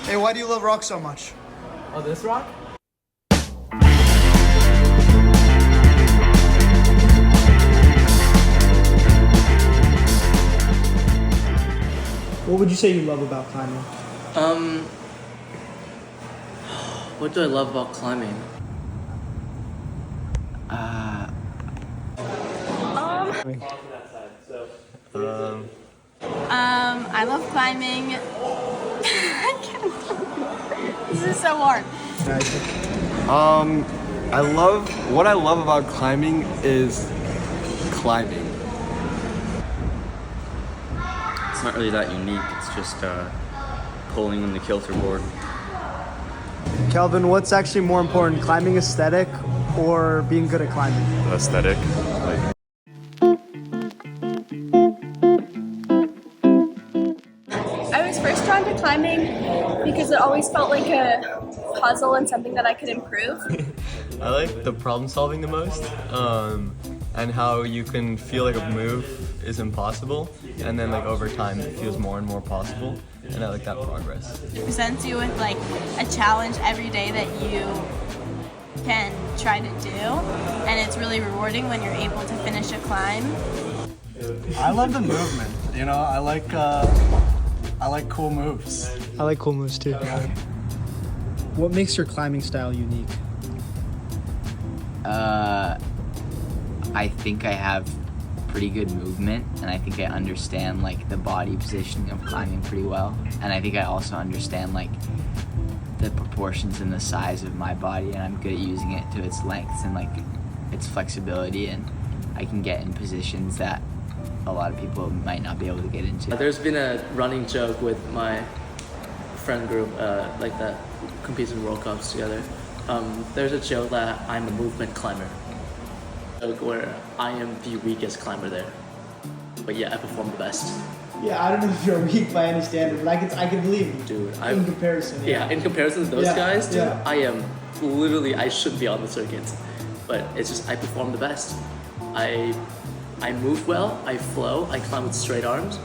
Hey, why do you love rock so much? Oh, this rock? What would you say you love about climbing? What do I love about climbing? I love climbing. I can't. This is so hard. What I love about climbing is climbing. It's not really that unique. It's just pulling on the kilter board. Kelvin, what's actually more important, climbing aesthetic or being good at climbing? Aesthetic. Like, I was first drawn to climbing because it always felt like a puzzle and something that I could improve. I like the problem solving the most, and how you can feel like a move is impossible, and then like over time it feels more and more possible, and I like that progress. It presents you with like a challenge every day that you can try to do, and it's really rewarding when you're able to finish a climb. I love the movement. You know, I like cool moves. I like cool moves too. What makes your climbing style unique? I think I have pretty good movement, and I think I understand like the body positioning of climbing pretty well, and I think I also understand like the proportions and the size of my body, and I'm good at using it to its lengths and like its flexibility, and I can get in positions that a lot of people might not be able to get into. There's been a running joke with my friend group, like that competes in World Cups together. There's a joke that I'm a movement climber. Joke where I am the weakest climber there. But yeah, I perform the best. Yeah, I don't know if you're weak by any standard, but I can believe you. Dude, in comparison. Yeah, in comparison to those Yeah, guys, dude, yeah. I am literally, I should be on the circuit. But it's just, I perform the best. I move well, I flow, I climb with straight arms.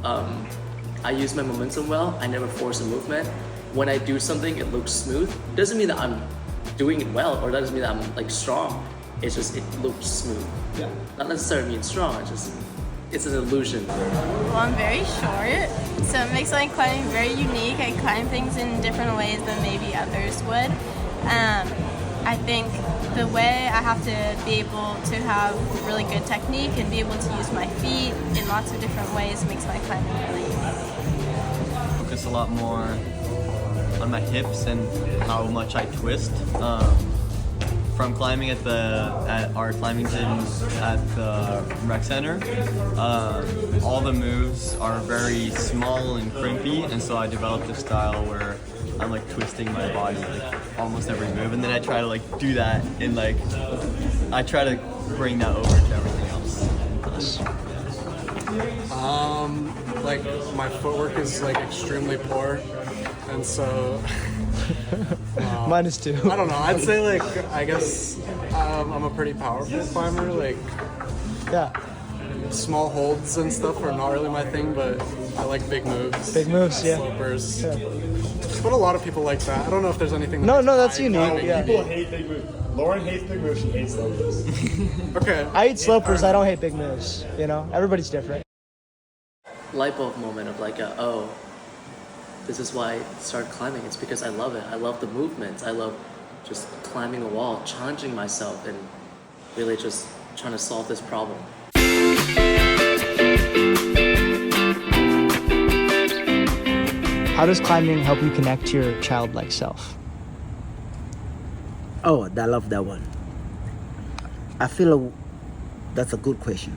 I use my momentum well, I never force a movement. When I do something, it looks smooth. Doesn't mean that I'm doing it well, or that doesn't mean that I'm like strong. It's just, it looks smooth. Yeah. Not necessarily mean strong, it's an illusion. Well, I'm very short, so it makes my climbing very unique. I climb things in different ways than maybe others would. I think the way I have to be able to have really good technique and be able to use my feet in lots of different ways makes my climbing really unique. Focus a lot more on my hips and how much I twist. From climbing at our climbing gym at the rec center, all the moves are very small and crimpy, and so I developed a style where I'm like twisting my body like almost every move, and then I try to like do that in like I try to bring that over to everything else. Like my footwork is like extremely poor, and so Mine is too. I don't know. I'd say like I guess I'm a pretty powerful climber. Like Yeah. small holds and stuff are not really my thing, but I like big moves. Big moves, yeah. Slopers. Yeah. But a lot of people like that. I don't know if there's anything. No, that's I- unique. Yeah. people hate big moves. Lauren hates big moves. She hates slopers. Okay. I hate slopers. I don't hate big moves. You know, everybody's different. Light bulb moment of like, oh, this is why I started climbing. It's because I love it. I love the movement. I love just climbing a wall, challenging myself, and really just trying to solve this problem. How does climbing help you connect to your childlike self? Oh, I love that one. I feel that's a good question.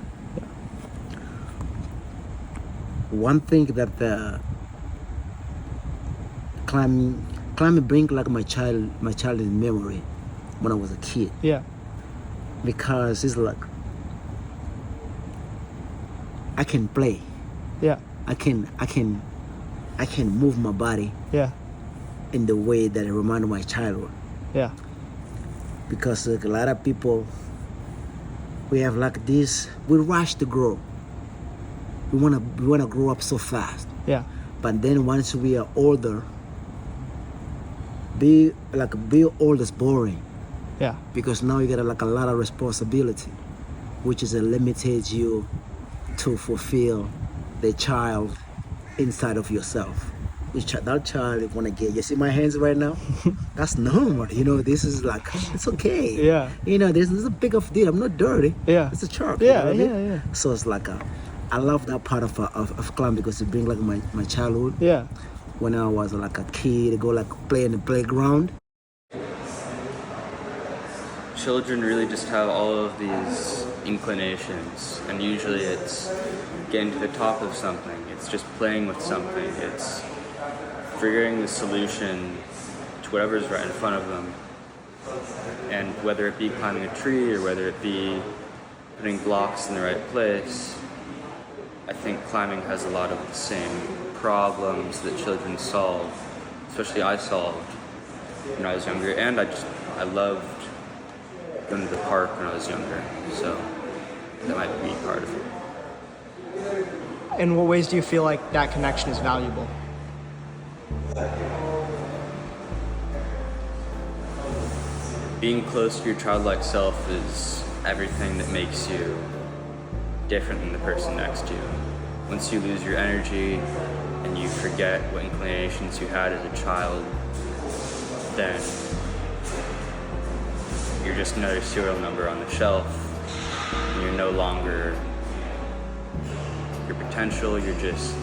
One thing that climbing bring like my childhood memory when I was a kid, Yeah. because it's like I can play, Yeah. I can move my body Yeah. in the way that it reminded my childhood. Yeah. Because like, a lot of people, we have like this, we rush to grow. We wanna grow up so fast. Yeah. But then once we are older, be old is boring Yeah. because now you get like a lot of responsibility, which is limited you to fulfill the child inside of yourself. That child wanna get. You see my hands right now? That's normal. You know, this is like it's okay. Yeah. You know, this is a big of deal. I'm not dirty. Yeah. It's a shark. Yeah, you know what I mean? yeah. So it's like I love that part of climbing because it brings like my childhood. Yeah. When I was like a kid, go like play in the playground. Children really just have all of these inclinations, and usually it's getting to the top of something. It's just playing with something. It's figuring the solution to whatever's right in front of them. And whether it be climbing a tree or whether it be putting blocks in the right place, I think climbing has a lot of the same problems that children solve, especially I solved when I was younger, and I loved going to the park when I was younger, so that might be part of it. In what ways do you feel like that connection is valuable? Being close to your childlike self is everything that makes you different than the person next to you. Once you lose your energy and you forget what inclinations you had as a child, then you're just another serial number on the shelf, and you're no longer your potential, you're just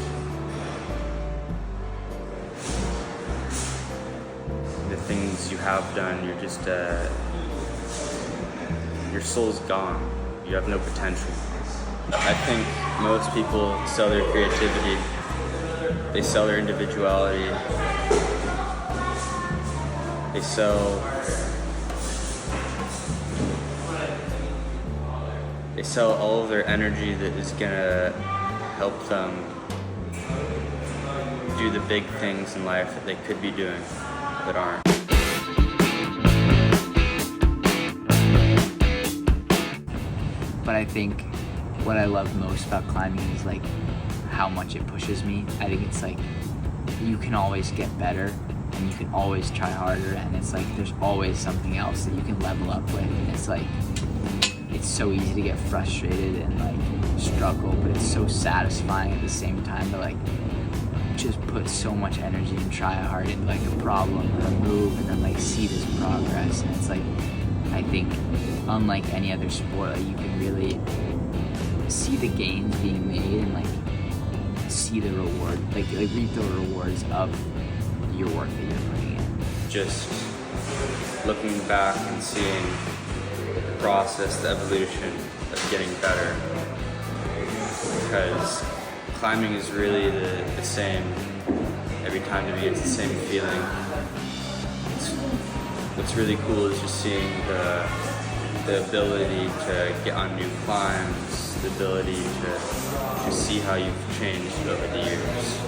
the things you have done, you're just your soul's gone. You have no potential. I think most people sell their creativity, they sell their individuality, they sell all of their energy that is gonna help them do the big things in life that they could be doing that aren't. But I think what I love most about climbing is like how much it pushes me. I think it's like you can always get better and you can always try harder, and it's like there's always something else that you can level up with, and it's like it's so easy to get frustrated and like struggle, but it's so satisfying at the same time to like just put so much energy and try hard into like a problem or a move and then like see this progress. And it's like I think unlike any other sport, like, you can really see the gains being made and like see the reward, like reap the rewards of your work that you're putting in. Just looking back and seeing the process, the evolution of getting better. Because climbing is really the same every time to me. It's the same feeling. What's really cool is just seeing the ability to get on new climbs, the ability to see how you've changed over the years.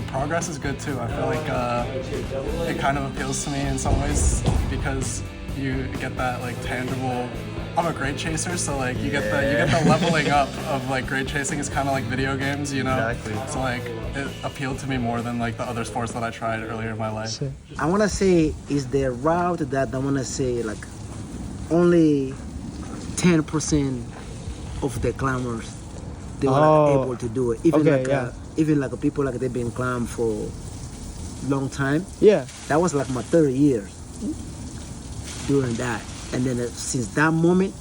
Progress is good too. I feel like it kind of appeals to me in some ways because you get that like tangible. I'm a grade chaser, so like you get the leveling up of like grade chasing is kind of like video games, you know. Exactly. So like it appealed to me more than like the other sports that I tried earlier in my life. I want to say is the route that I want to say like only 10% of the climbers they were able to do it. Even even like people like they've been climbing for long time. Yeah. That was like my 30 years doing that. And then since that moment,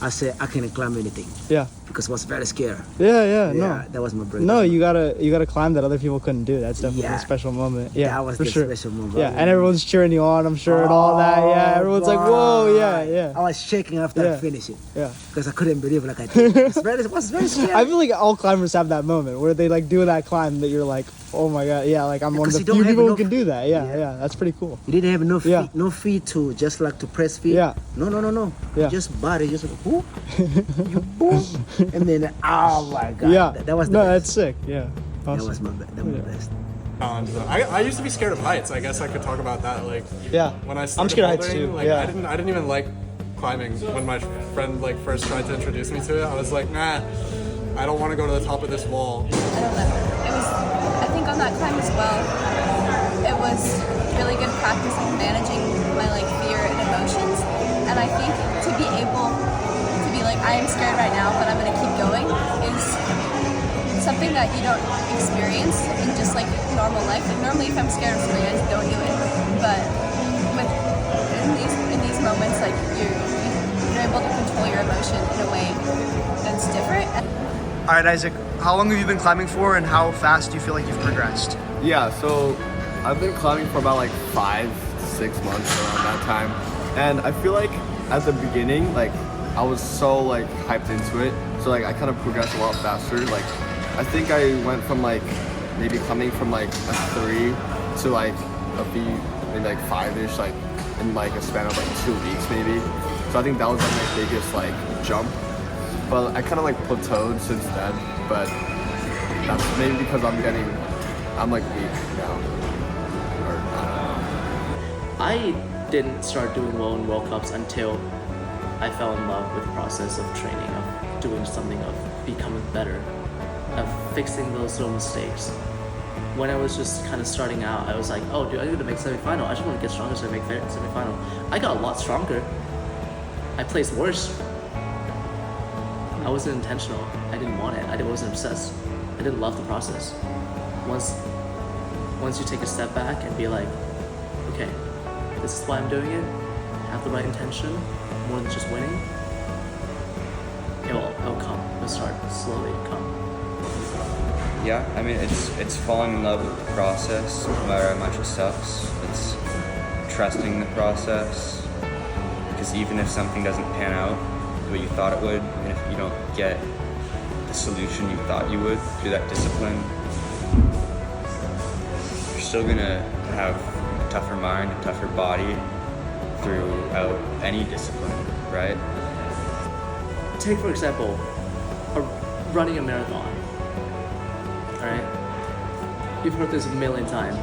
I said I can't climb anything. Yeah. Because I was very scared. Yeah, no. That was my break. No, you gotta climb that other people couldn't do. That's definitely a special moment. Yeah, that was for the sure. special moment. Yeah, and everyone's cheering you on, I'm sure, and all that. Yeah, everyone's like, whoa, yeah. I was shaking after I finished it. Yeah. Because I couldn't believe like I did. It was very scary. I feel like all climbers have that moment where they like do that climb that you're like, oh my god, yeah, like I'm one of the few people who can do that. Yeah, that's pretty cool. You didn't have no feet to just like to press feet. Yeah. No. Yeah. Just body, just like, whoop, you boom, and then oh my god. Yeah. That was the that's best. sick. Yeah. Awesome. That was my best. I used to be scared of heights. I guess I could talk about that. Like when I started I'm scared of heights bouldering, too. Like yeah. I didn't even like climbing when my friend like first tried to introduce me to it. I was like, nah, I don't want to go to the top of this wall. I don't know. It was, I think on that climb as well, it was really good practice of managing my like fear and emotions. And I think to be able to be like, I am scared right now, but I'm gonna keep going is something that you don't experience in just like normal life. Like normally if I'm scared of something, I just don't do it. But in these moments, like you're able to control your emotion in a way that's different. All right, Isaac, how long have you been climbing for and how fast do you feel like you've progressed? Yeah, so I've been climbing for about like 5 to 6 months around that time. And I feel like at the beginning, like I was so like hyped into it. So like I kind of progressed a lot faster. Like I think I went from like maybe climbing from like a 3 to like a B, maybe like 5-ish, like in like a span of like 2 weeks maybe. So I think that was like my biggest like jump. But I kind of like plateaued since then. But that's maybe because I'm like weak now. Or I don't know. I didn't start doing well in World Cups until I fell in love with the process of training, of doing something, of becoming better, of fixing those little mistakes. When I was just kind of starting out, I was like, oh, dude, I need to make semifinal. I just want to get stronger so I make semifinal. I got a lot stronger. I placed worse. I wasn't intentional. I didn't want it. I wasn't obsessed. I didn't love the process. Once you take a step back and be like, okay, this is why I'm doing it, have the right intention, more than just winning, it'll come. It'll start slowly come. Yeah, I mean, it's falling in love with the process, no matter how much it sucks. It's trusting the process, because even if something doesn't pan out the way you thought it would, even if you don't get the solution you thought you would through that discipline, you're still gonna have a tougher mind, a tougher body throughout any discipline, right? Take, for example, running a marathon. Alright? You've heard this a million times.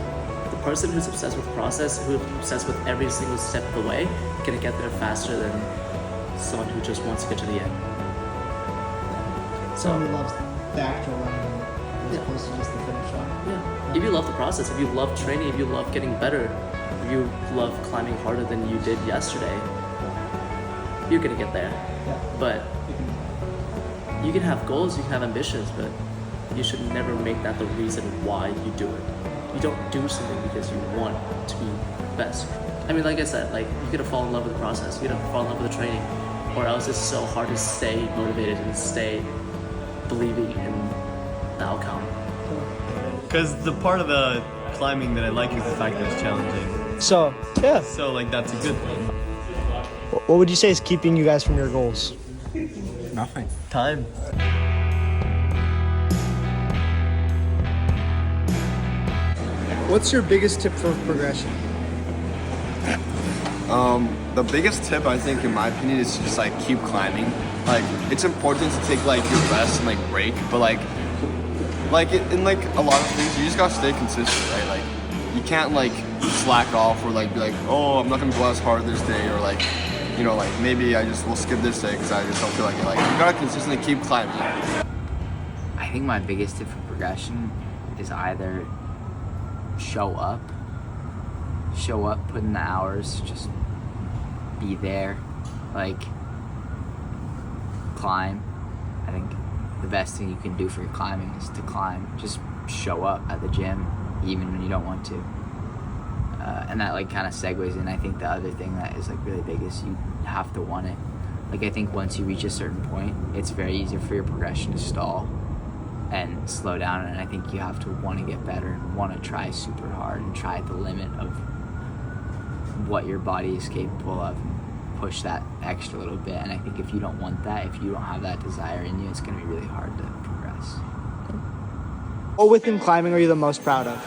The person who's obsessed with the process, who's obsessed with every single step of the way, gonna get there faster than someone who just wants to get to the end. Someone who loves the actual running as opposed to just the finish line. Yeah. If you love the process, if you love training, if you love getting better, if you love climbing harder than you did yesterday, you're gonna get there. Yeah. But you can have goals, you can have ambitions, but you should never make that the reason why you do it. You don't do something because you want to be best. I mean, like I said, like you gotta fall in love with the process, you gotta fall in love with the training, or else it's so hard to stay motivated and stay believing in the outcome. Because the part of the climbing that I like is the fact that it's challenging. So, yeah. So like that's a good thing. What would you say is keeping you guys from your goals? Nothing. Time. What's your biggest tip for progression? The biggest tip I think, in my opinion, is to just like keep climbing. Like it's important to take like your rest and like break, but in like a lot of things, you just gotta stay consistent, right? Like you can't like slack off or like be like, oh, I'm not gonna go as hard this day, or like, you know, like maybe we'll skip this day because I just don't feel like it. Like you gotta consistently keep climbing. I think my biggest tip for progression is either show up, put in the hours, just be there, like climb. I think the best thing you can do for your climbing is to climb. Just show up at the gym, even when you don't want to. And that like kind of segues in. I think the other thing that is like really big is you have to want it. Like I think once you reach a certain point, it's very easy for your progression to stall and slow down, and I think you have to want to get better, want to try super hard and try at the limit of what your body is capable of, push that extra little bit. And I think if you don't want that, if you don't have that desire in you, it's going to be really hard to progress. What within climbing are you the most proud of?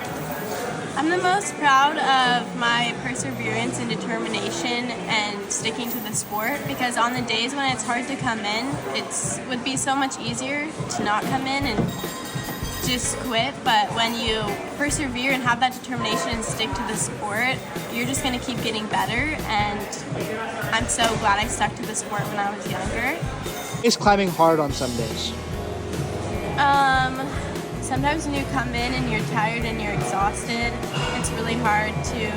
I'm the most proud of my perseverance and determination and sticking to the sport, because on the days when it's hard to come in, it would be so much easier to not come in and just quit. But when you persevere and have that determination and stick to the sport, you're just going to keep getting better, and I'm so glad I stuck to the sport when I was younger. Is climbing hard on some days? Some sometimes when you come in and you're tired and you're exhausted, it's really hard to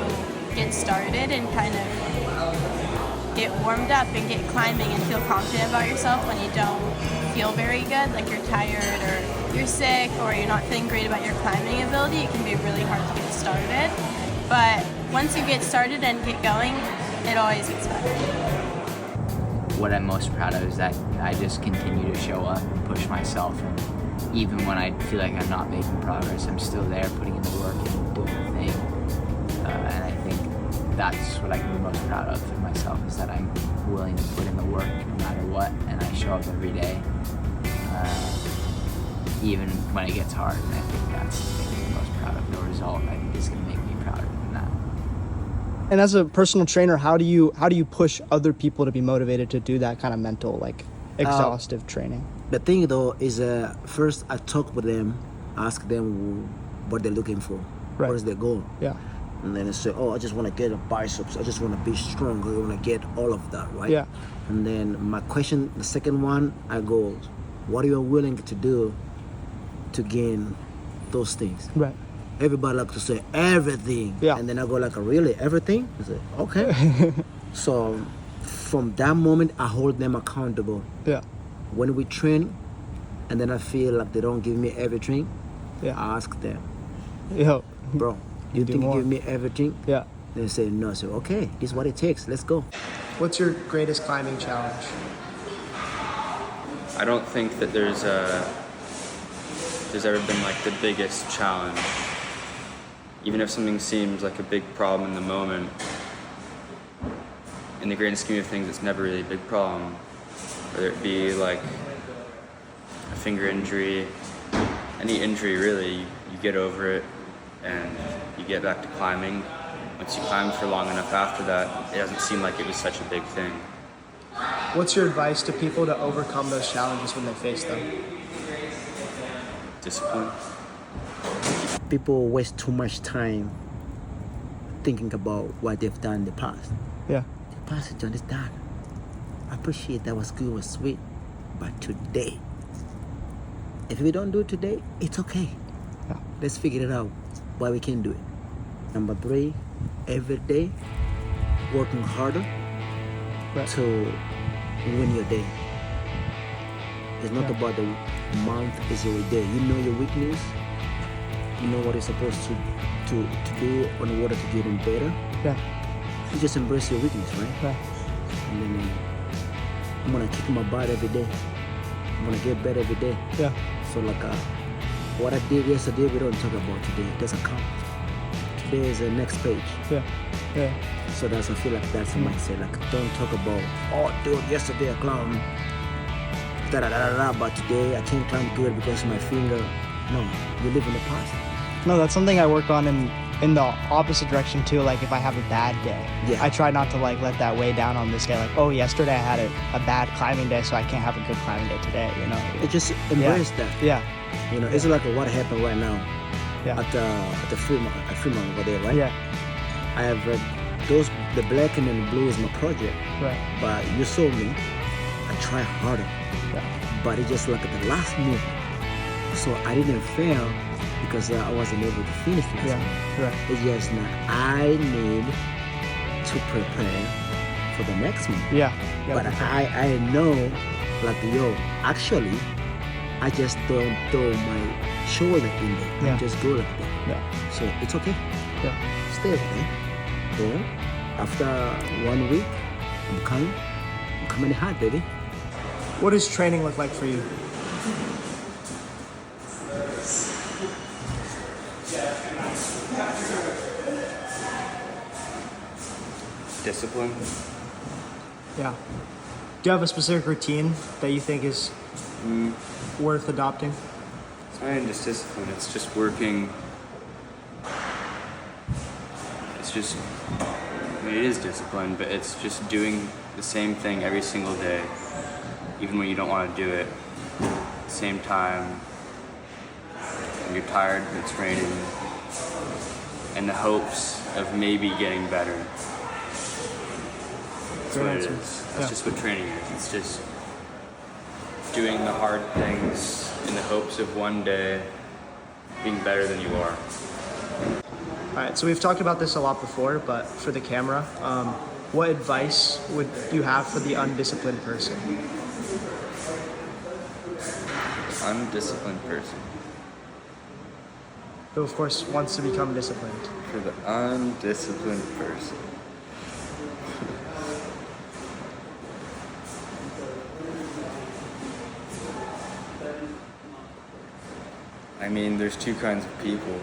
get started and kind of get warmed up and get climbing and feel confident about yourself when you don't feel very good, like you're tired or you're sick or you're not feeling great about your climbing ability. It can be really hard to get started. But once you get started and get going, it always gets better. What I'm most proud of is that I just continue to show up and push myself. And even when I feel like I'm not making progress, I'm still there putting in the work and doing the thing. And I think that's what I can be most proud of for myself, is that I'm willing to put in the work no matter what, and I show up every day, even when it gets hard. And I think that's the thing I'm most proud of. The result, I think, is going to make me prouder than that. And as a personal trainer, how do you push other people to be motivated to do that kind of mental, like, exhaustive training? The thing though is, first I talk with them, ask them what they're looking for, Right. what is their goal. Yeah. And then they say, oh, I just want to get a biceps, I just want to be strong, I want to get all of that, right? Yeah. And then my question, the second one, I go, what are you willing to do to gain those things? Right. Everybody like to say everything. Yeah. And then I go like, really, everything? I say, okay. So from that moment, I hold them accountable. Yeah. When we train, and then I feel like they don't give me everything, Yeah. I ask them, Yo. bro, you do think you more. give me everything? Yeah. They say no. So okay, this is what it takes. Let's go. What's your greatest climbing challenge? I don't think that there's ever been like the biggest challenge. Even if something seems like a big problem in the moment, in the grand scheme of things, it's never really a big problem. Whether it be like a finger injury, any injury really, you get over it and you get back to climbing. Once you climb for long enough after that, it doesn't seem like it was such a big thing. What's your advice to people to overcome those challenges when they face them? Discipline. People waste too much time thinking about what they've done in the past. Yeah. The past is done, is done. I appreciate that was good, was sweet, but today, if we don't do it today, it's okay. Yeah. Let's figure it out why we can do it. Number 3, every day, working harder Right. to win your day. It's not Yeah. about the month, it's your day. You know your weakness, you know what you're supposed to do in order to get in better. Yeah. You just embrace your weakness, right? Yeah. And then I'm gonna kick my butt every day. I'm gonna get better every day. Yeah. So like what I did yesterday, we don't talk about today. It doesn't count. Today is the next page. Yeah. Yeah. So I feel like that's the mindset. Like don't talk about, oh dude, yesterday I climbed but today I can't climb good because my finger. No, you live in the past. No, that's something I work on in the opposite direction too. Like if I have a bad day, Yeah. I try not to like let that weigh down on this day. Like, oh, yesterday I had a bad climbing day, so I can't have a good climbing day today. You know? It just embrace that. Yeah. You know, it's like what happened right now Yeah. at the Fremont over there, right? Yeah. I have the black and the blue is my project. Right. But you saw me, I try harder. Yeah. But it's just like at the last move. So I didn't fail because I wasn't able to finish last Yeah. move. Right. It's just now I need to prepare for the next move. Yeah. But I know, like, yo, actually, I just don't throw my shoulder in there. Yeah. I just go like that. Yeah. So it's okay. Yeah. Stay there. Then after 1 week, I'm coming hard, baby. What does training look like for you? Discipline. Yeah. Do you have a specific routine that you think is worth adopting? It's not even just discipline, it's just working. It's just, I mean, it is discipline, but it's just doing the same thing every single day, even when you don't want to do it. At the same time, when you're tired, when it's raining, in the hopes of maybe getting better. That's Great what it answer. is. That's Yeah. just what training is. It's just doing the hard things in the hopes of one day being better than you are. All right, so we've talked about this a lot before, but for the camera, what advice would you have for the undisciplined person? Undisciplined person. Who, of course, wants to become disciplined. For the undisciplined person. I mean, there's two kinds of people.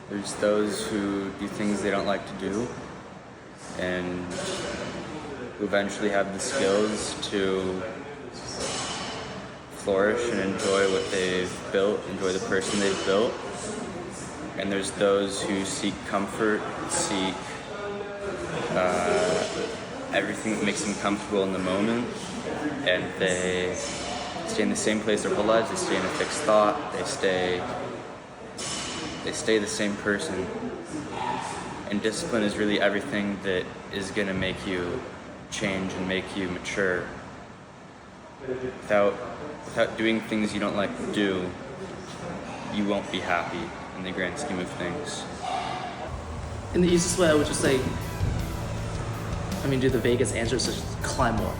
There's those who do things they don't like to do and who eventually have the skills to flourish and enjoy what they've built, enjoy the person they've built. And there's those who seek comfort, seek everything that makes them comfortable in the moment, and they stay in the same place their whole lives, they stay in a fixed thought, they stay the same person. And discipline is really everything that is gonna make you change and make you mature. Without doing things you don't like to do, you won't be happy in the grand scheme of things. In the easiest way, I would just say, the Vegas answer is just climb more.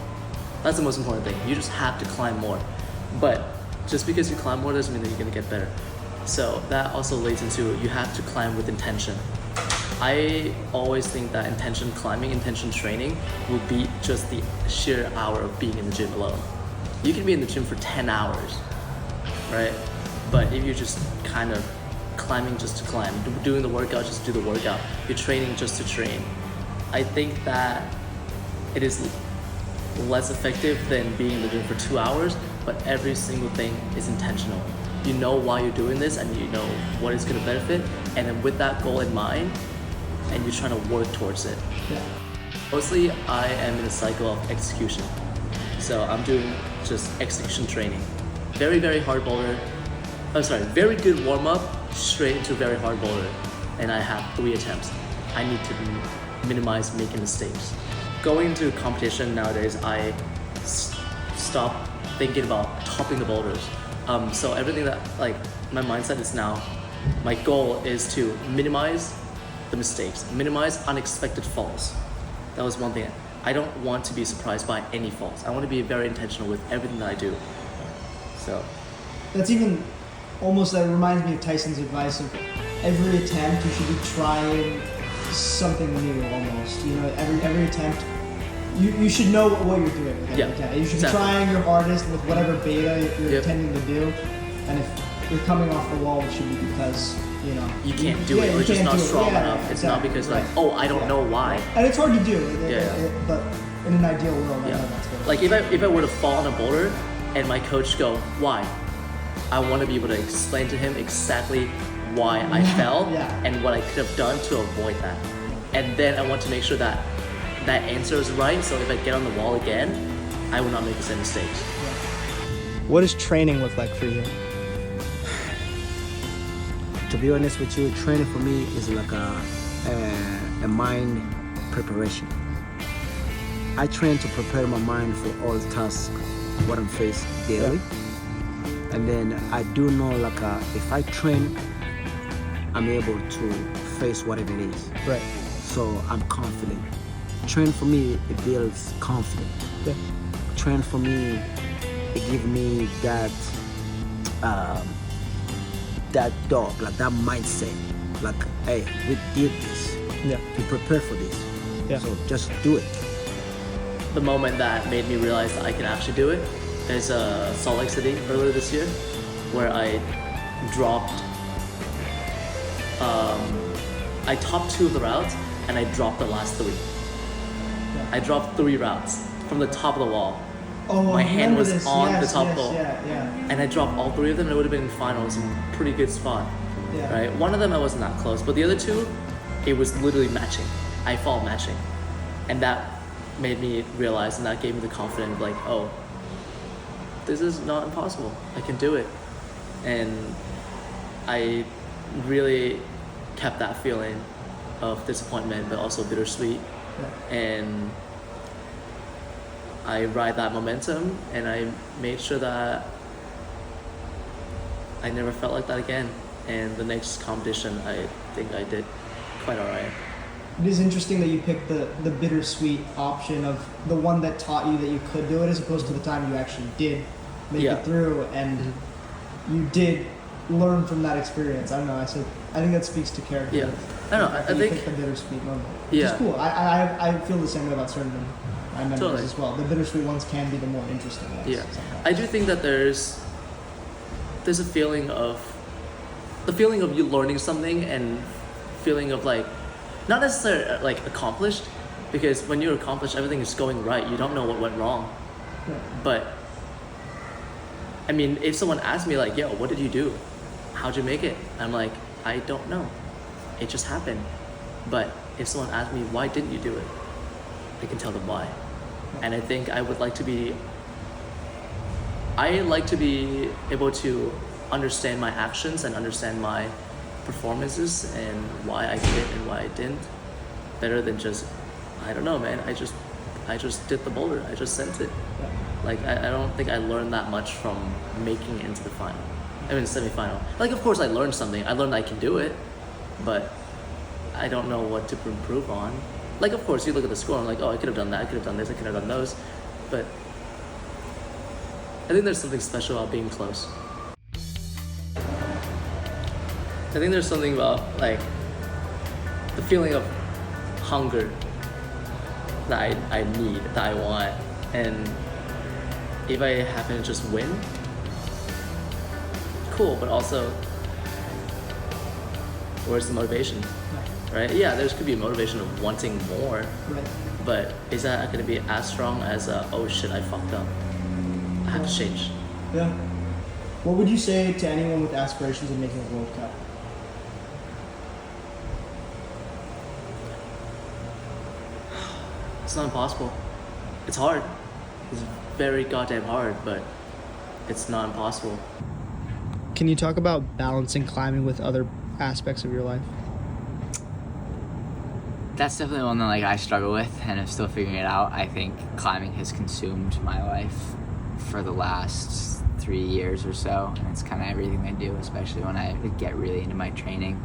That's the most important thing. You just have to climb more. But just because you climb more doesn't mean that you're gonna get better. So that also leads into you have to climb with intention. I always think that intention climbing, intention training will beat just the sheer hour of being in the gym alone. You can be in the gym for 10 hours, right? But if you're just kind of climbing just to climb, doing the workout just to do the workout, you're training just to train, I think that it is less effective than being in the gym for 2 hours, but every single thing is intentional. You know why you're doing this and you know what it's gonna benefit, and then with that goal in mind, and you're trying to work towards it. Yeah. Mostly, I am in a cycle of execution. So I'm doing just execution training. Very, very hard boulder. Very good warm up, straight into very hard boulder. And I have 3 attempts. I need to minimize making mistakes. Going into competition nowadays, I stop thinking about topping the boulders. So everything that, my mindset is now, my goal is to minimize the mistakes, minimize unexpected falls. That was one thing. I don't want to be surprised by any falls. I want to be very intentional with everything that I do. So That's even almost, that reminds me of Tyson's advice of every attempt you should be trying something new almost. Every attempt, you should know what you're doing with every attempt. You should be trying your hardest with whatever beta you're intending to do. And if you're coming off the wall, it should be because you can't do it. You're just not strong enough. It's not because I don't know why. And it's hard to do. But in an ideal world, I know that's good. If I were to fall on a boulder and my coach go, why? I want to be able to explain to him exactly why I fell and what I could have done to avoid that. And then I want to make sure that that answer is right, so if I get on the wall again, I will not make the same mistakes. What does training look like for you? To be honest with you, training for me is like a mind preparation. I train to prepare my mind for all tasks, what I'm facing daily. And then I do know if I train, I'm able to face whatever it is. Right. So I'm confident. Train for me, it builds confidence. Yeah. Train for me, it gives me that dog, that mindset. Hey, we did this. Yeah. We prepare for this. Yeah. So just do it. The moment that made me realize that I can actually do it is Salt Lake City earlier this year, where I dropped. I topped 2 of the routes and I dropped the last 3. Yeah. I dropped 3 routes from the top of the wall. Oh, my hand was on the top of the wall. Yeah. And I dropped all 3 of them, and it would have been in finals in a pretty good spot. Yeah. Right? One of them I wasn't that close, but the other 2, it was literally matching. I fall matching. And that made me realize, and that gave me the confidence of this is not impossible. I can do it. And I really kept that feeling of disappointment, but also bittersweet. Yeah. And I ride that momentum, and I made sure that I never felt like that again. And the next competition, I think I did quite alright. It is interesting that you picked the bittersweet option of the one that taught you that you could do it, as opposed to the time you actually did make Yeah. it through, and you did learn from that experience. I don't know. I think that speaks to character. Yeah. I don't know. I You think picked the bittersweet moment. Which Yeah. is cool. I feel the same way about certain memories Totally. as well. The bittersweet ones can be the more interesting ones. Yeah, sometimes. I do think that there's a feeling of you learning something and feeling of like not necessarily like accomplished, because when you're accomplished, everything is going right. You don't know what went wrong. Yeah. But I mean, if someone asked me like, "Yo, what did you do? How'd you make it?" I'm like, I don't know. It just happened. But if someone asked me, "Why didn't you do it?" I can tell them why. And I think I like to be able to understand my actions and understand my performances and why I did it and why I didn't, better than just, I don't know, man, I just did the boulder, I just sent it. Like, I don't think I learned that much from making it into the final. I mean, semi-final. Like, of course I learned something. I learned I can do it, but I don't know what to improve on. Like, of course, you look at the score and like, oh, I could have done that, I could have done this, I could have done those. But I think there's something special about being close. I think there's something about like the feeling of hunger that I need, that I want. And if I happen to just win, cool, but also where's the motivation? Right? Yeah, there could be a motivation of wanting more, Right. but is that going to be as strong as oh shit, I fucked up, I have to change? Yeah. What would you say to anyone with aspirations of making a World Cup? It's not impossible. It's hard. It's very goddamn hard, but it's not impossible. Can you talk about balancing climbing with other aspects of your life? That's definitely one that like I struggle with and I'm still figuring it out. I think climbing has consumed my life for the last 3 years or so, and it's kind of everything I do, especially when I get really into my training.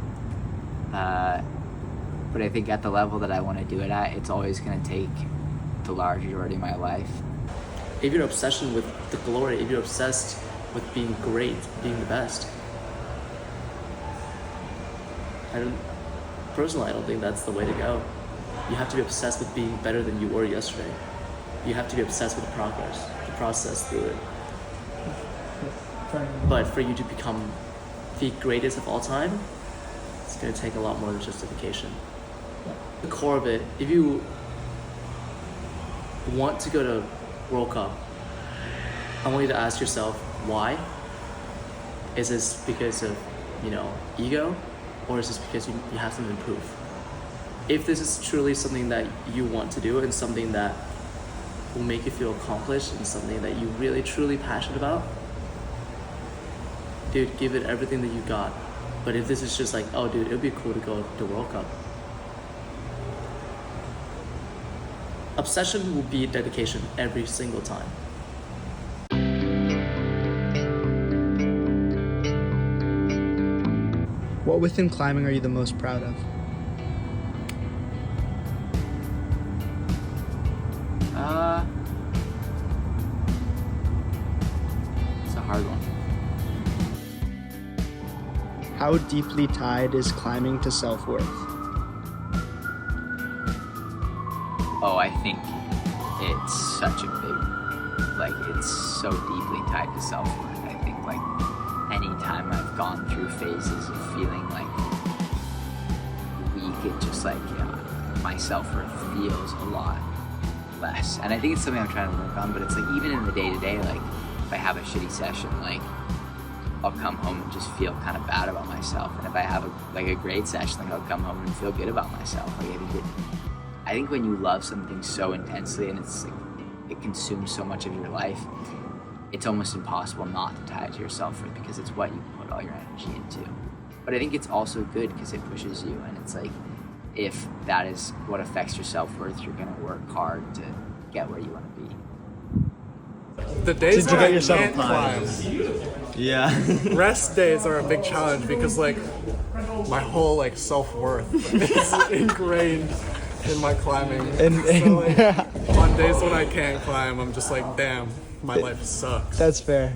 But I think at the level that I want to do it at, it's always going to take the large majority of my life. If you're obsessed with the glory, if you're obsessed with being great, being the best, I don't think that's the way to go. You have to be obsessed with being better than you were yesterday. You have to be obsessed with the progress, the process through it. But for you to become the greatest of all time, it's going to take a lot more than justification. The core of it, if you want to go to World Cup, I want you to ask yourself, why? Is this because of, ego? Or is this because you have something to prove? If this is truly something that you want to do and something that will make you feel accomplished and something that you really truly passionate about, dude, give it everything that you got. But if this is just like, oh dude, it would be cool to go to World Cup, obsession will be dedication every single time. What within climbing are you the most proud of? It's a hard one. How deeply tied is climbing to self-worth? Oh, I think it's such a big, it's so deeply tied to self-worth. I think anytime I've gone through phases of feeling weak, it just my self-worth feels a lot less. And I think it's something I'm trying to work on, but it's even in the day-to-day, if I have a shitty session, I'll come home and just feel kind of bad about myself. And if I have a great session, I'll come home and feel good about myself. I think when you love something so intensely and it's it consumes so much of your life, it's almost impossible not to tie it to your self-worth because it's what you put all your energy into. But I think it's also good because it pushes you, and it's if that is what affects your self-worth, you're gonna work hard to get where you want to be. the days Did you when get I yourself can't climb, Yeah. rest days are a big challenge because like my whole like self-worth is ingrained in my climbing. So like on days when I can't climb, I'm just like, damn, my life sucks. That's fair.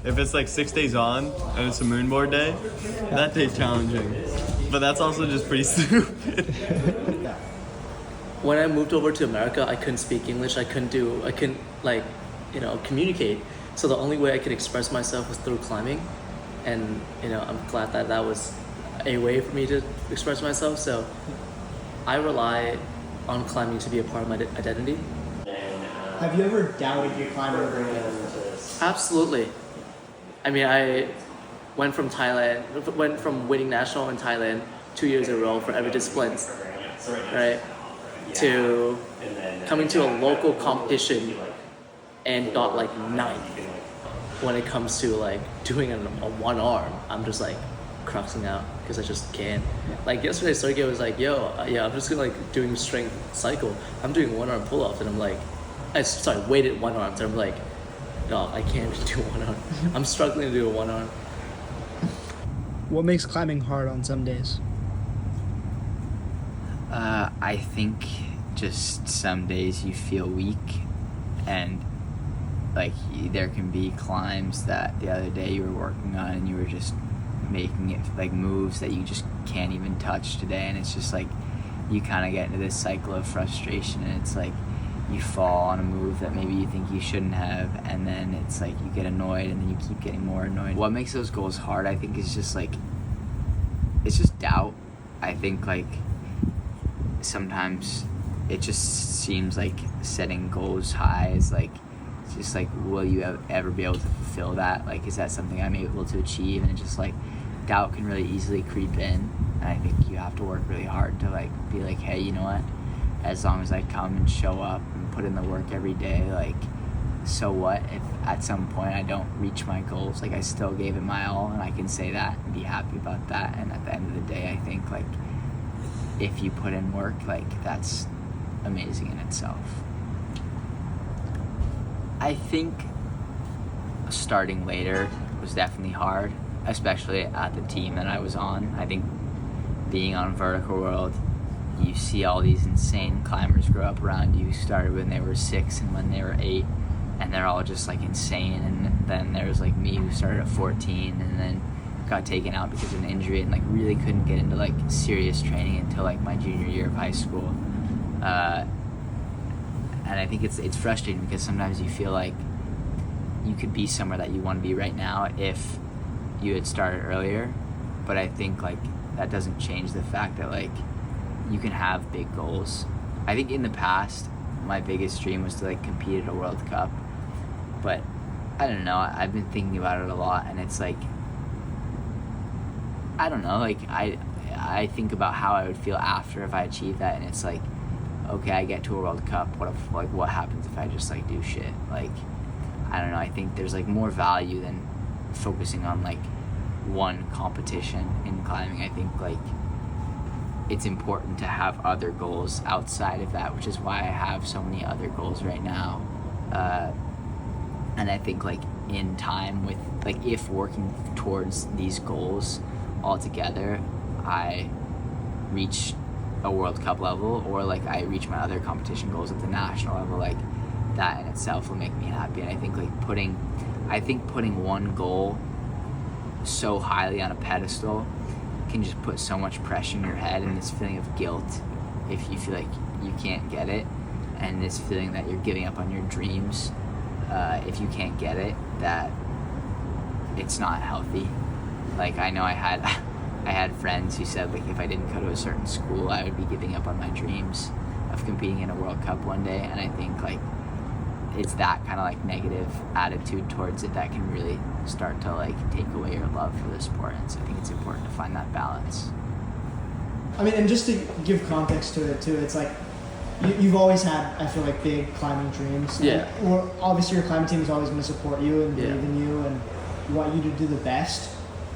If it's like 6 days on and it's a moonboard day, that day's challenging. But that's also just pretty stupid. When I moved over to America, I couldn't speak English. I couldn't like, communicate. So the only way I could express myself was through climbing, and I'm glad that that was a way for me to express myself. So I rely on climbing to be a part of my identity. Have you ever doubted your climbing ability? Absolutely. I mean, I went from winning national in Thailand 2 years in a row for every discipline, right, to coming to a local competition and got like 9th. When it comes to like doing a one arm, I'm just like cruxing out because I just can't. Like yesterday, Sergey was like, "Yo, yeah, I'm just gonna like doing strength cycle. I'm doing one arm pull ups," and I'm like, weighted one arms. And I'm like, no, I can't do one arm. I'm struggling to do a one arm. What makes climbing hard on some days? I think just some days you feel weak, and like there can be climbs that the other day you were working on and you were just making it like moves that you just can't even touch today, and it's just like you kind of get into this cycle of frustration, and it's like you fall on a move that maybe you think you shouldn't have, and then it's like you get annoyed and then you keep getting more annoyed. What makes those goals hard, I think, is just like it's just doubt. I think like sometimes it just seems like setting goals high is like it's just like, will you ever be able to fulfill that? Like, is that something I'm able to achieve? And it's just like doubt can really easily creep in, and I think you have to work really hard to like be like, hey, you know what, as long as I come and show up and put in the work every day, like, so what if at some point I don't reach my goals? Like, I still gave it my all, and I can say that and be happy about that. And at the end of the day, I think like if you put in work, like that's amazing in itself. I think starting later was definitely hard, especially at the team that I was on. I think being on Vertical World, you see all these insane climbers grow up around you who started when they were 6 and when they were 8, and they're all just like insane. And then there was like me who started at 14 and then got taken out because of an injury and like really couldn't get into like serious training until like my junior year of high school. And I think it's frustrating because sometimes you feel like you could be somewhere that you want to be right now if you had started earlier, but I think like that doesn't change the fact that like you can have big goals. I think in the past my biggest dream was to like compete at a World Cup, but I don't know, I've been thinking about it a lot, and it's like I don't know, like I think about how I would feel after if I achieved that, and it's like, okay, I get to a World Cup, what happens if I just like do shit? Like, I don't know, I think there's like more value than focusing on like one competition in climbing. I think like it's important to have other goals outside of that, which is why I have so many other goals right now. And I think like in time with like if working towards these goals all together, I reach a World Cup level, or like I reach my other competition goals at the national level, like that in itself will make me happy. And I think like putting one goal so highly on a pedestal can just put so much pressure in your head, and this feeling of guilt if you feel like you can't get it, and this feeling that you're giving up on your dreams if you can't get it, that it's not healthy. Like I know I had friends who said like if I didn't go to a certain school, I would be giving up on my dreams of competing in a World Cup one day. And I think like it's that kind of like negative attitude towards it that can really start to like take away your love for the sport. And so I think it's important to find that balance. I mean, and just to give context to it too, it's like you've always had, I feel like, big climbing dreams. Yeah. Or obviously your climbing team is always going to support you and believe Yeah. in you and want you to do the best.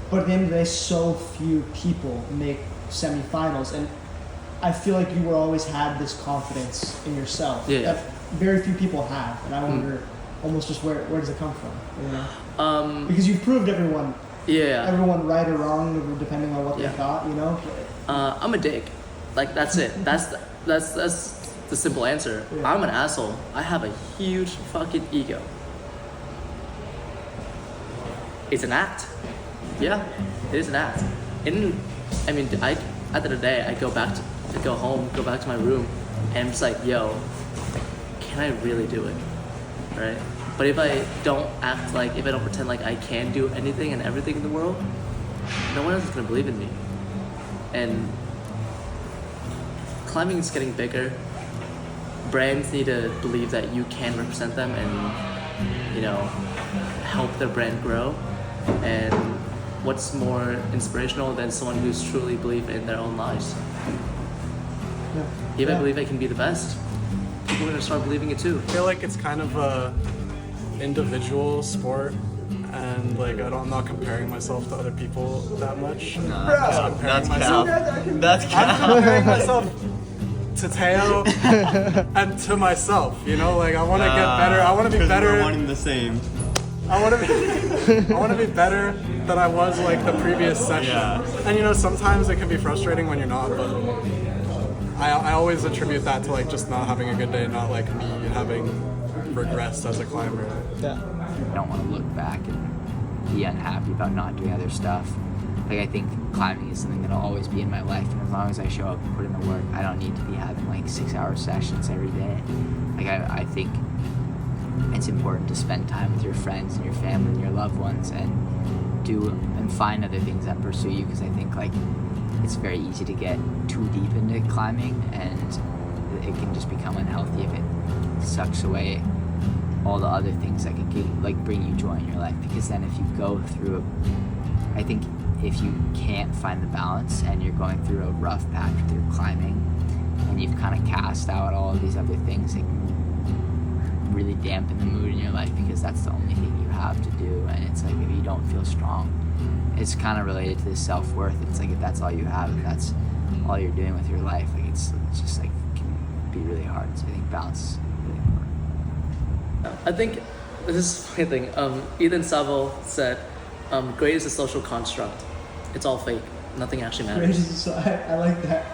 But at the end of the day, so few people make semifinals, and I feel like you always had this confidence in yourself Yeah. that very few people have. And I wonder almost just where does it come from? You know? Because you've proved everyone yeah. right or wrong depending on what Yeah. they thought. You know. I'm a dick. Like that's it. That's the simple answer. Yeah. I'm an asshole. I have a huge fucking ego. It's an act. Yeah, it is an act. And I mean, at the end of the day, I go home, go back to my room, and I'm just like, yo, can I really do it? Right? But if I don't pretend like I can do anything and everything in the world, no one else is gonna believe in me. And climbing is getting bigger. Brands need to believe that you can represent them and, you know, help their brand grow. And what's more inspirational than someone who's truly believe in their own lives? If I believe I can be the best, people are gonna start believing it too. I feel like it's kind of a individual sport, and like I'm not comparing myself to other people that much. I'm comparing myself. That's I'm comparing myself to Teo and to myself. You know, like I want to get better. I want to be better. We're one and the same. I want to be better than I was like the previous session. Yeah. And you know, sometimes it can be frustrating when you're not, but I always attribute that to like just not having a good day, not like me having regressed as a climber. Yeah. I don't want to look back and be unhappy about not doing other stuff. Like I think climbing is something that'll always be in my life, and as long as I show up and put in the work, I don't need to be having like 6-hour sessions every day. Like I think it's important to spend time with your friends and your family and your loved ones and find other things that pursue you, because I think like it's very easy to get too deep into climbing and it can just become unhealthy if it sucks away all the other things that can bring you joy in your life. Because then if you go through I think if you can't find the balance and you're going through a rough patch with your climbing and you've kind of cast out all of these other things, it can really dampen the mood in your life, because that's the only thing you have to do. And it's like, if you don't feel strong, it's kind of related to the self-worth. It's like, if that's all you have, if that's all you're doing with your life, like it's just like can be really hard. So I think balance is really important. I think this is a funny thing. Ethan Saville said, grade is a social construct. It's all fake. Nothing actually matters. So I like that.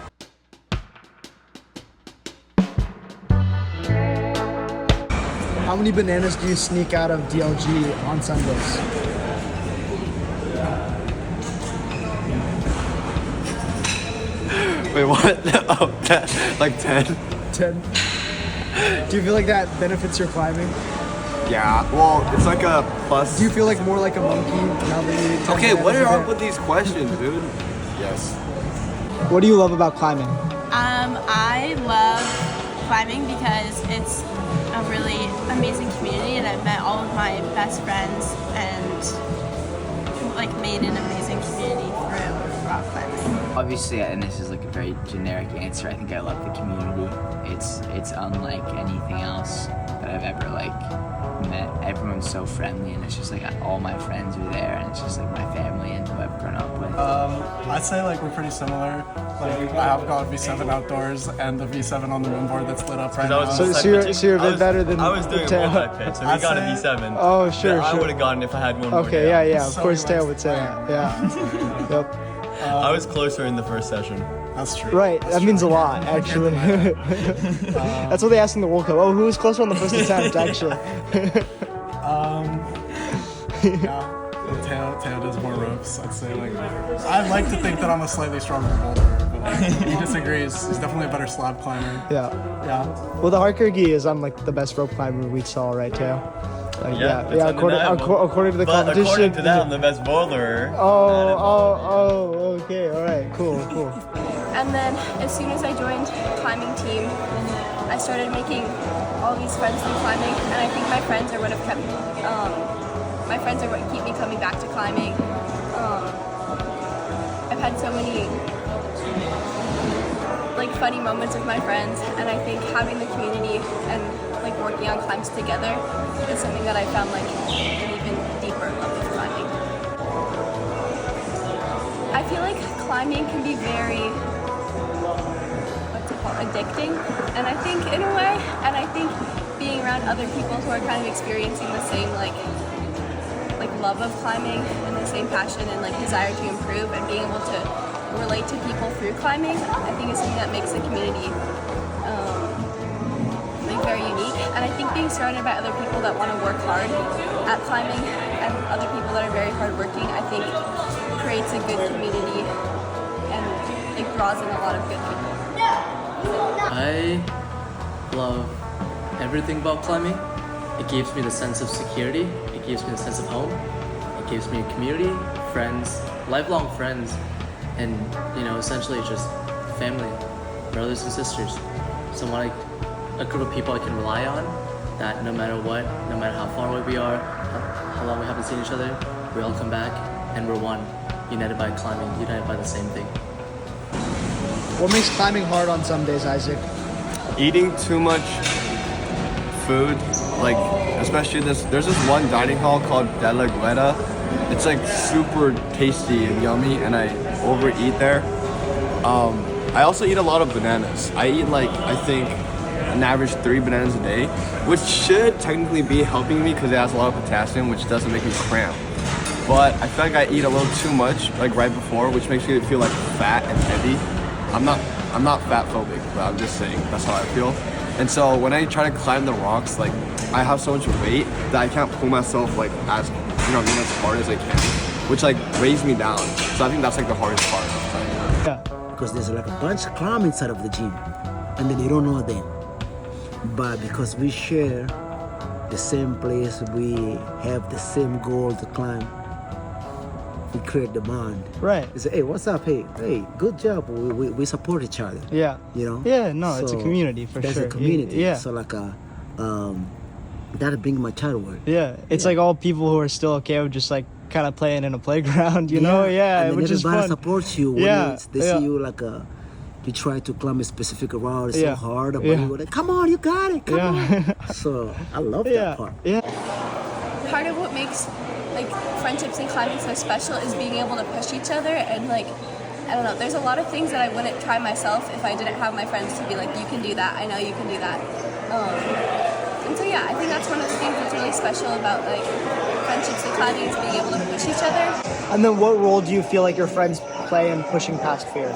How many bananas do you sneak out of DLG on Sundays? Wait, what? Oh, like 10? 10. Do you feel like that benefits your climbing? Yeah. Well, it's like a plus. Do you feel like more like a monkey now that you eat 10 Okay, what bananas a are day? up with these questions, dude? Yes. What do you love about climbing? I love climbing because it's a really amazing community, and I've met all of my best friends and like made an amazing community through rock climbing. Obviously, and this is like a very generic answer, I think I love the community. It's unlike anything else that I've ever like met. Everyone's so friendly, and it's just like all my friends are there, and it's just like my family and who I've grown up with. I'd say like we're pretty similar. Like I have got V7 outdoors and the V7 on the moon board that's lit up right now. So you're a bit better than I was doing a Teo. multi-pitch, so we I'd got a say- V7. Oh, sure, that I sure. would have gotten if I had one more Okay, day. yeah. Of So course, he Teo likes would say to that. Yeah. Yep. I was closer in the first session. That's true. Right. That's That means a true. lot, actually. That's what they asked in the World Cup. Oh, who was closer on the first attempt, actually? Yeah. Teo does more ropes. I'd say like I'd like to think that I'm a slightly stronger boulder, but like, he disagrees. He's definitely a better slab climber. Yeah. Yeah. Well, the Harkergi is I'm like the best rope climber we saw, right, Teo? Like, It's according to the but competition. according to that, I'm the best bowler. Oh, okay, all right, cool. And then as soon as I joined climbing team, I started making all these friends through climbing, and I think my friends are what have kept my friends are what keep me coming back to climbing. I've had so many like funny moments with my friends, and I think having the community and like working on climbs together is something that I found like an even deeper love with climbing. I feel like climbing can be very addicting, and I think in a way, and I think being around other people who are kind of experiencing the same like love of climbing and the same passion and like desire to improve, and being able to relate to people through climbing, I think is something that makes the community like very unique. And I think being surrounded by other people that want to work hard at climbing and other people that are very hardworking, I think creates a good community and it draws in a lot of good people. I love everything about climbing. It gives me the sense of security. It gives me the sense of home. It gives me a community, friends, lifelong friends, and essentially just family, brothers and sisters. Someone a group of people I can rely on. That no matter what, no matter how far away we are, how long we haven't seen each other, we all come back and we're one, united by climbing, united by the same thing. What makes climbing hard on some days, Isaac? Eating too much food, like especially there's this one dining hall called De La Guerra. It's like super tasty and yummy, and I overeat there. I also eat a lot of bananas. I eat I think an average 3 bananas a day, which should technically be helping me because it has a lot of potassium, which doesn't make me cramp. But I feel like I eat a little too much right before, which makes me feel fat and heavy. I'm not fat phobic, but I'm just saying that's how I feel. And so when I try to climb the rocks, I have so much weight that I can't pull myself as as hard as I can, which weighs me down. So I think that's the hardest part of climbing. Yeah. Because there's a bunch of climb inside of the gym, and then you don't know them. But because we share the same place, we have the same goal to climb, we create the bond. Right. We say, hey, what's up? Hey, good job. We support each other. Yeah. Yeah, no, it's a community for sure. There's a community. Yeah. So that brings my childhood. Yeah. It's all people who are still okay with just kind of playing in a playground, you know? Yeah, and then which is fun. everybody supports you when they see you you try to climb a specific route, it's so hard, but you go, come on, you got it, come on. So I love that part. Yeah. Part of what makes friendships and climbing so special is being able to push each other, and I don't know, there's a lot of things that I wouldn't try myself if I didn't have my friends to be you can do that, I know you can do that. And so I think that's one of the things that's really special about friendships and climbing, is being able to push each other. And then what role do you feel your friends play in pushing past fear?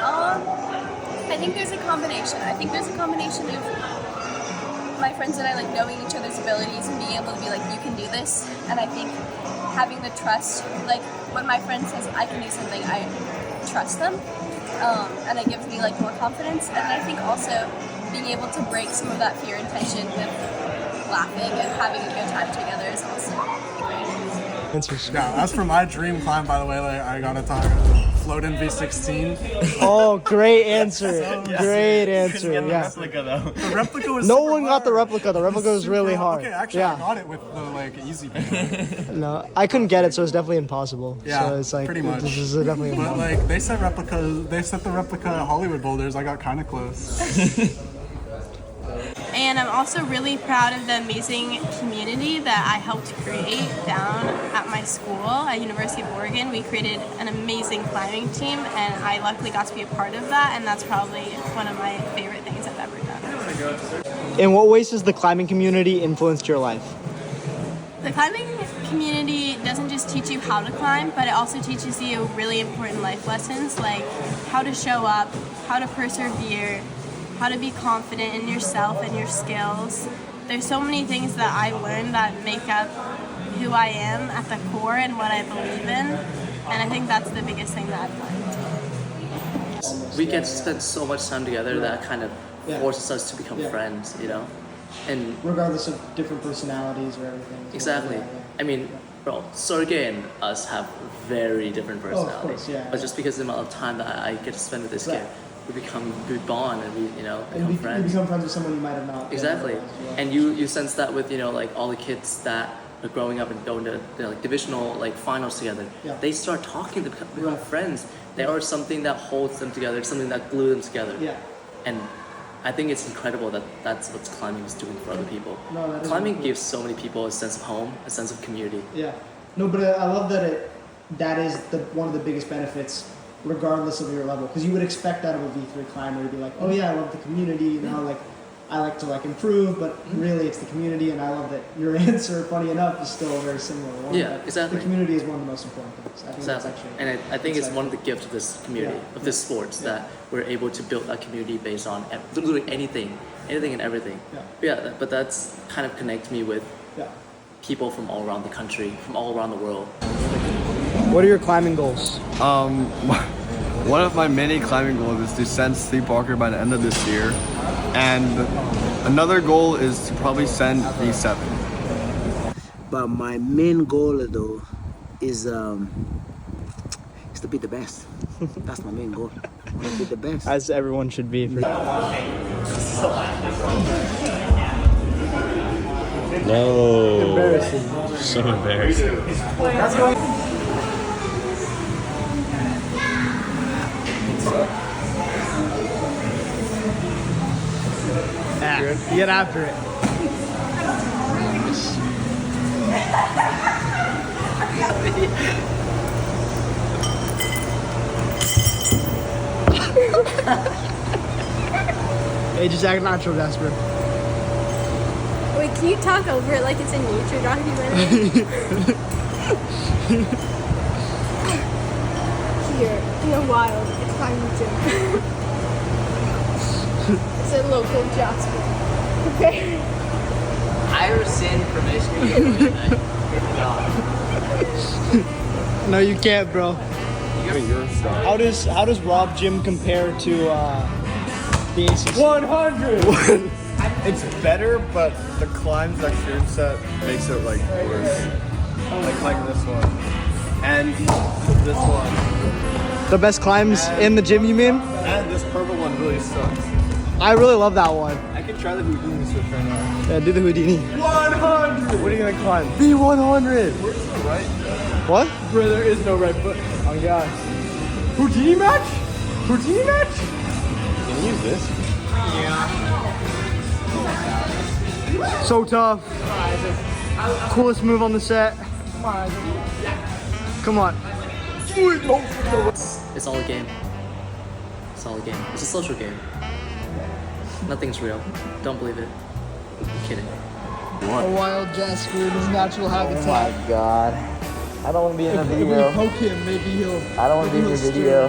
I think there's a combination. I think there's a combination of my friends and I knowing each other's abilities and being able to be you can do this. And I think having the trust, when my friend says I can do something, I trust them. And it gives me more confidence. And I think also being able to break some of that fear and tension with laughing and having a good time together is also great. Yeah, as for my dream climb, by the way, I gotta talk Floatin' V16. Oh, great answer. Great answer. Couldn't get the Yeah. replica though. The replica was No super one got the hard. replica. The replica was really hard. Okay, actually, I Yeah. got it with the easy one. No, I couldn't get it, so it's definitely impossible. Yeah, So it's pretty much. This is definitely But impossible. they set the replica Hollywood boulders. I got kind of close. And I'm also really proud of the amazing community that I helped create down at my school at University of Oregon. We created an amazing climbing team, and I luckily got to be a part of that, and that's probably one of my favorite things I've ever done. In what ways has the climbing community influenced your life? The climbing community doesn't just teach you how to climb, but it also teaches you really important life lessons, like how to show up, how to persevere, how to be confident in yourself and your skills. There's so many things that I learned that make up who I am at the core and what I believe in, and I think that's the biggest thing that I've learned. We get to spend so much time together that kind of Yeah. forces us to become Yeah. friends, And Regardless of different personalities or everything. exactly. I mean, bro, Sergey and us have very different of personalities. course, yeah. But just because of the amount of time that I get to spend with this Right. kid, we bond and we And become you friends. become friends with someone you might have not. been Exactly. otherwise, yeah. And you sense that with all the kids that are growing up and going to divisional finals together. Yeah. They start talking to become Right. friends. They are something that holds them together, something that glues them together. Yeah. And I think it's incredible that that's what climbing is doing for other people. No, that is Climbing really cool. gives so many people a sense of home, a sense of community. Yeah. No, but I love that that is one of the biggest benefits, regardless of your level, because you would expect that of a V3 climber to be like, oh yeah, I love the community, I like to like improve, but really it's the community, and I love that your answer, funny enough, is still a very similar one. Yeah, That exactly. The community is one of the most important things. I think that's Exactly. actually. And I think it's exciting. one of the gifts of this community, Yeah. of this sports, that we're able to build a community based on literally anything and everything. Yeah. But that's kind of connects me with Yeah. people from all around the country, from all around the world. What are your climbing goals? One of my many climbing goals is to send Sleepwalker by the end of this year, and another goal is to probably send V7. But my main goal though is to be the best. That's my main goal. I want to be the best. As everyone should be. For No. Embarrassing. So embarrassing. Get after it. Hey, just act natural, Jasper. Wait, can you talk over it like it's a nature documentary? Here, in the wild, it's climbing gym. It's a local Jasper. Okay. I rescind permission. No, you can't, bro. How does Rob Gym compare to the ACC? 100! It's better, but the climbs that Kieran set makes it like worse. Like this one. And this one. The best climbs in the gym, you mean? And this purple one really sucks. I really love that one. I could try the Houdini switch right now. Yeah, do the Houdini. 100! What are you gonna climb? B100. Where's the right? What? Bro, there is no right foot. Oh gosh. Houdini match? Houdini match? Can you use this? So tough. Coolest move on the set. Come on. It's all a game. It's all a game. It's a social game. Nothing's real. Don't believe it. I'm kidding. A wild Jasper in his natural habitat. God. I don't want to be in a If we poke him, maybe he'll. I don't want to be in the video.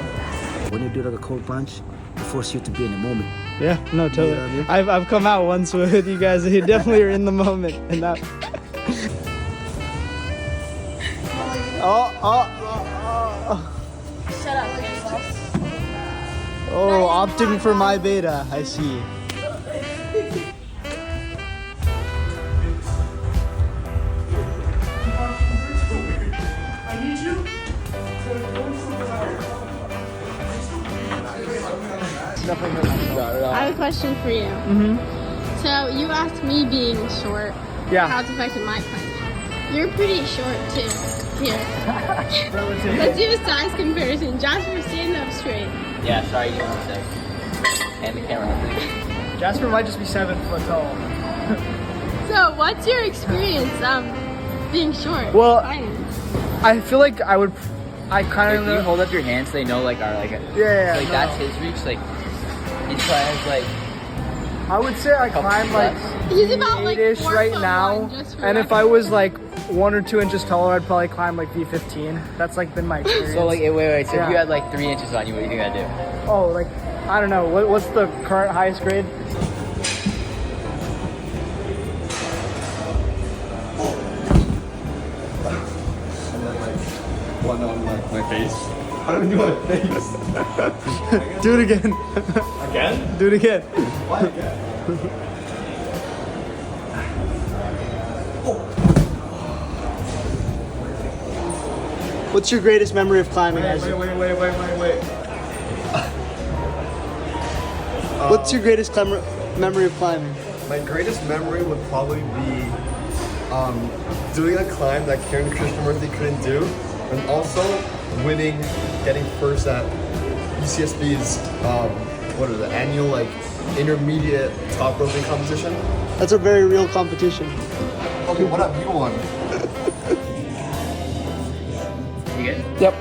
When you do like a cold punch, it forces you to be in the moment. Yeah, no, totally. You know what I mean? I've come out once with you guys. You definitely are in the moment, and that. Shut up, Randall. Oh, opting for my beta. I see. I have a question for you. So you asked me being short. Yeah. How it's affected my climbing. You're pretty short too. Here. Let's do a size comparison. Jasper, stand up straight. Yeah, sorry, you want to say. And the camera. Jasper might just be 7 foot tall. So what's your experience being short? Well, climbing? I feel like I kind If you hold up your hands, they know like our like. Yeah, so, like no. that's his reach. Like he climbs like. I would say I climb like He's about like 8-ish 4 right foot now, one, just for and if I reference. was like 1 or 2 inches taller, I'd probably climb like V15. That's like been my experience. So like wait. So Yeah. if you had like 3 inches on you, what do you think I'd do? Oh, like I don't know. What's the current highest grade? One on my face. I don't do my face. Do it again. Again? Do it again. Why again? What's your greatest memory of climbing, Isaac? Wait. What's your greatest memory of climbing? My greatest memory would probably be doing a climb that Kieran Krishnamurthy couldn't do, and also getting first at UCSB's what is it, annual like intermediate top roping competition. That's a very real competition. Okay, what have you won? You good? Yep.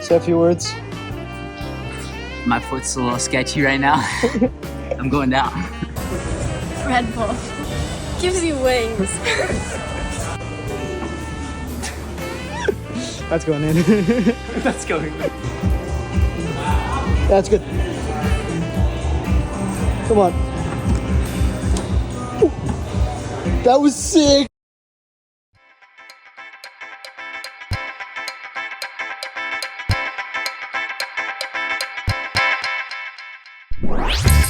Say a few words. My foot's a little sketchy right now. I'm going down. Red Bull gives you wings. That's going in. That's going. That's good. Come on. That was sick. What?